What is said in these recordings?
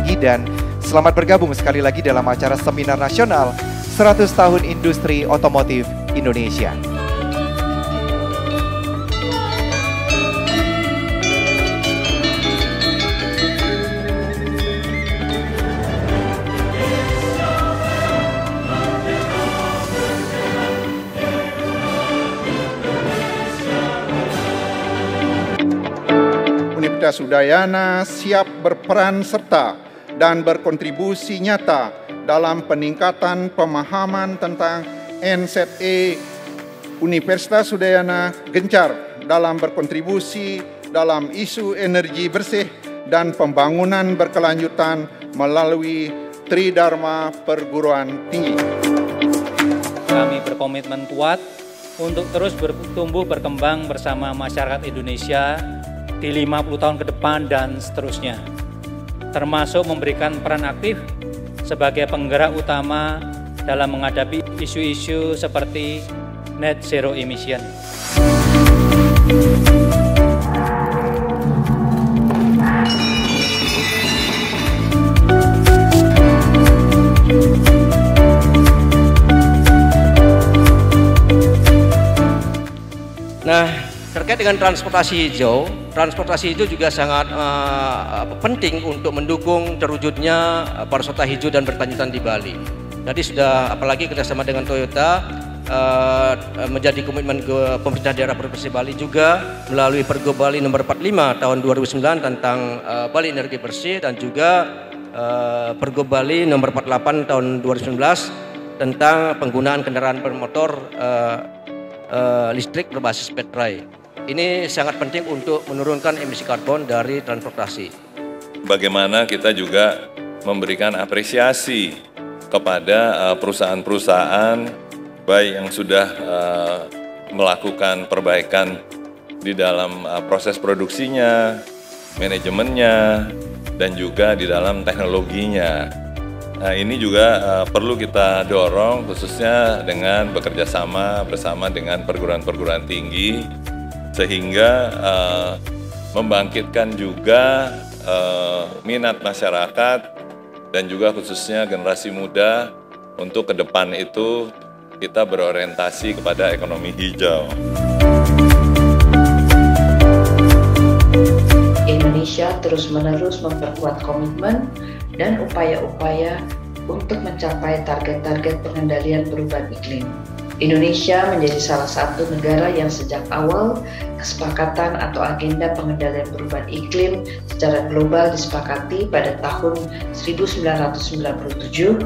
pagi dan selamat bergabung sekali lagi dalam acara Seminar Nasional 100 Tahun Industri Otomotif Indonesia. Universitas Udayana siap berperan serta dan berkontribusi nyata dalam peningkatan pemahaman tentang NZE. Universitas Udayana gencar dalam berkontribusi dalam isu energi bersih dan pembangunan berkelanjutan melalui Tridharma Perguruan Tinggi. Kami berkomitmen kuat untuk terus bertumbuh berkembang bersama masyarakat Indonesia di 50 tahun ke depan dan seterusnya, termasuk memberikan peran aktif sebagai penggerak utama dalam menghadapi isu-isu seperti net zero emission. Nah, terkait dengan transportasi hijau juga sangat penting untuk mendukung terwujudnya pariwisata hijau dan berkelanjutan di Bali. Jadi sudah, apalagi kerjasama dengan Toyota, menjadi komitmen pemerintah daerah Provinsi Bali juga melalui Pergub Bali nomor 45 tahun 2009 tentang Bali Energi Bersih, dan juga Pergub Bali nomor 48 tahun 2019 tentang penggunaan kendaraan bermotor listrik berbasis baterai. Ini sangat penting untuk menurunkan emisi karbon dari transportasi. Bagaimana kita juga memberikan apresiasi kepada perusahaan-perusahaan baik yang sudah melakukan perbaikan di dalam proses produksinya, manajemennya, dan juga di dalam teknologinya. Nah, ini juga perlu kita dorong, khususnya dengan bekerja sama bersama dengan perguruan-perguruan tinggi, sehingga membangkitkan juga minat masyarakat dan juga khususnya generasi muda untuk ke depan itu kita berorientasi kepada ekonomi hijau. Indonesia terus-menerus memperkuat komitmen dan upaya-upaya untuk mencapai target-target pengendalian perubahan iklim. Indonesia menjadi salah satu negara yang sejak awal kesepakatan atau agenda pengendalian perubahan iklim secara global disepakati pada tahun 1997,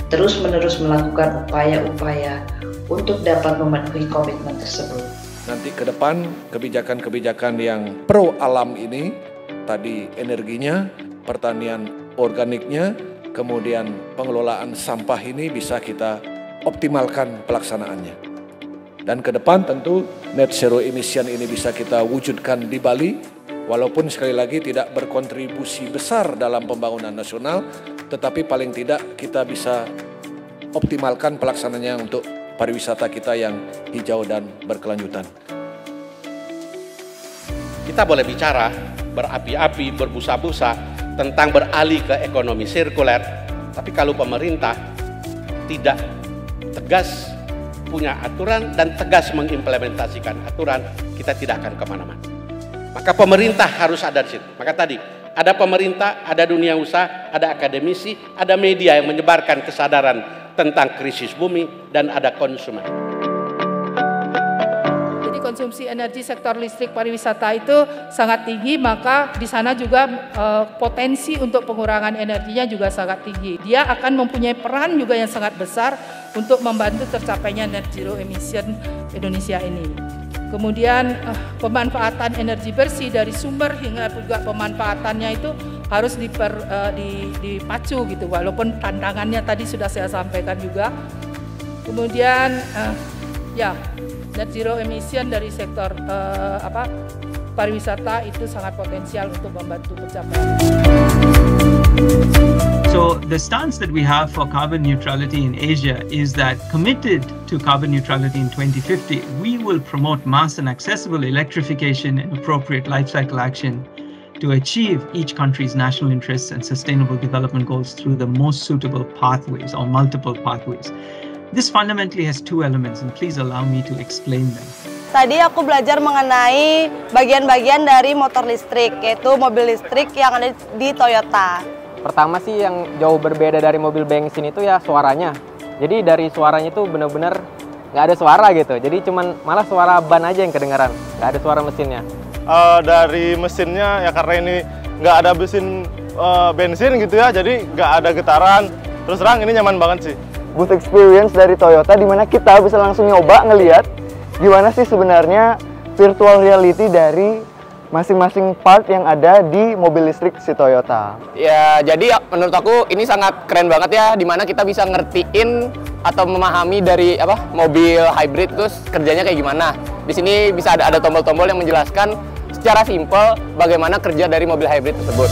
terus-menerus melakukan upaya-upaya untuk dapat memenuhi komitmen tersebut. Nanti ke depan kebijakan-kebijakan yang pro alam ini, tadi energinya, pertanian organiknya, kemudian pengelolaan sampah ini bisa kita optimalkan pelaksanaannya. Dan ke depan tentu net zero emission ini bisa kita wujudkan di Bali, walaupun sekali lagi tidak berkontribusi besar dalam pembangunan nasional, tetapi paling tidak kita bisa optimalkan pelaksananya untuk pariwisata kita yang hijau dan berkelanjutan. Kita boleh bicara berapi-api, berbusa-busa tentang beralih ke ekonomi sirkuler, tapi kalau pemerintah tidak tegas punya aturan dan tegas mengimplementasikan aturan, kita tidak akan kemana-mana. Maka pemerintah harus ada di situ. Maka tadi ada pemerintah, ada dunia usaha, ada akademisi, ada media yang menyebarkan kesadaran tentang krisis bumi, dan ada konsumen. Jadi konsumsi energi sektor listrik pariwisata itu sangat tinggi, maka di sana juga potensi untuk pengurangan energinya juga sangat tinggi. Dia akan mempunyai peran juga yang sangat besar untuk membantu tercapainya net zero emission Indonesia ini. Kemudian pemanfaatan energi bersih dari sumber hingga juga pemanfaatannya itu harus dipacu gitu, walaupun tantangannya tadi sudah saya sampaikan juga. Kemudian net zero emission dari sektor pariwisata itu sangat potensial untuk membantu pencapaian. So the stance that we have for carbon neutrality in Asia is that, committed to carbon neutrality in 2050, we will promote mass and accessible electrification and appropriate life cycle action to achieve each country's national interests and sustainable development goals through the most suitable pathways or multiple pathways. This fundamentally has two elements, and please allow me to explain them. Tadi aku belajar mengenai bagian-bagian dari motor listrik, yaitu mobil listrik yang ada di Toyota. Pertama sih yang jauh berbeda dari mobil bensin itu ya suaranya. Jadi dari suaranya itu benar-benar nggak ada suara gitu. Jadi cuman malah suara ban aja yang kedengaran, nggak ada suara mesinnya. Dari mesinnya ya karena ini nggak ada mesin bensin gitu ya, jadi nggak ada getaran. Terus terang ini nyaman banget sih. Booth experience dari Toyota di mana kita bisa langsung nyoba ngelihat gimana sih sebenarnya virtual reality dari masing-masing part yang ada di mobil listrik si Toyota. Ya, jadi menurut aku ini sangat keren banget ya, dimana kita bisa ngertiin atau memahami dari mobil hybrid terus kerjanya kayak gimana. Di sini bisa ada tombol-tombol yang menjelaskan secara simpel bagaimana kerja dari mobil hybrid tersebut.